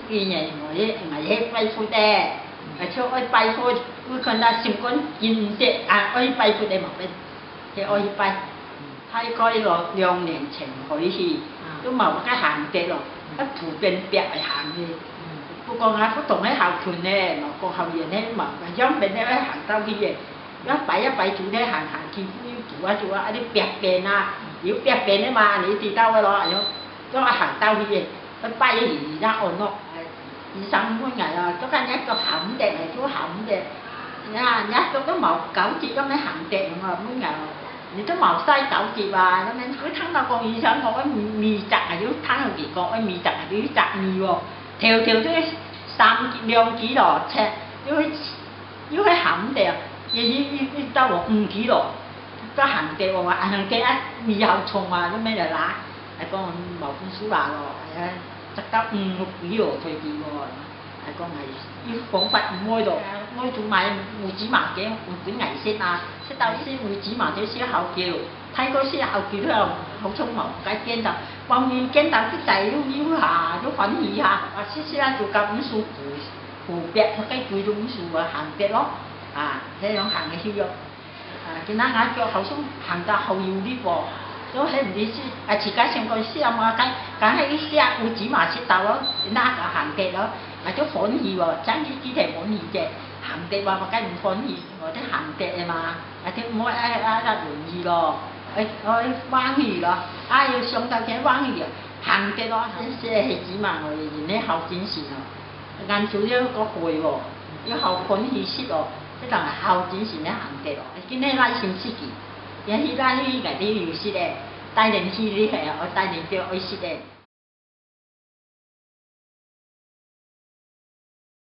12年我拜佛的，而且我拜佛，我看那心肝金的啊，我拜佛的毛病，我拜，太過2年前開始，都冇個行得咯，一普遍別嚟行嘅。不過我不同喺校團咧，冇個後院咧冇，因為咧行到去嘅，一擺住咧行去，做啊啲別嘅啊，要別嘅嘛，你知道嘅咯，咁我行到去嘅，一擺而家按咯，2-3日啊，嗰間一個冚地嚟，都冚地，都冇9節咁樣行地嘛，每日。你都冇嘥9節啊！咁樣佢聽到講醫生講嗰味雜啊，要聽人哋講嗰味雜啊，啲雜味喎，條都2幾咯，尺要去鹹地，要到5幾咯，個鹹地喎，鹹地味好重啊，咁樣就嗱，係講冇本事話咯，直到5、6幾咯，退啲喎，係講係要講法唔開咯，我仲買胡子麻嘅，胡子顏色啊。識到啲胡子麻啲小後橋，睇嗰啲後橋都有好匆忙，解驚到，望見驚到啲仔都下都粉耳下，試啦做咁數湖別，雞背種數啊行別咯，這樣行嘅去咗，見到眼腳後鬆行到後腰啲喎，都係唔知自己上個試下嘛，梗係啲試下胡子麻識到咯，嗱就行別咯，都粉耳喎，爭啲幾條粉耳嘅。行地話梗唔歡喜，或者行地啊嘛，啲唔好容易咯，彎去咯，要上到嘅彎去行地咯，啲係指嘛，我哋呢後展示咯，晏晝一個會喎，要後款意識咯，即係後展示呢行地咯，見呢拉線司機，有啲拉呢個啲要識咧，帶領去呢係我帶領咗愛識咧。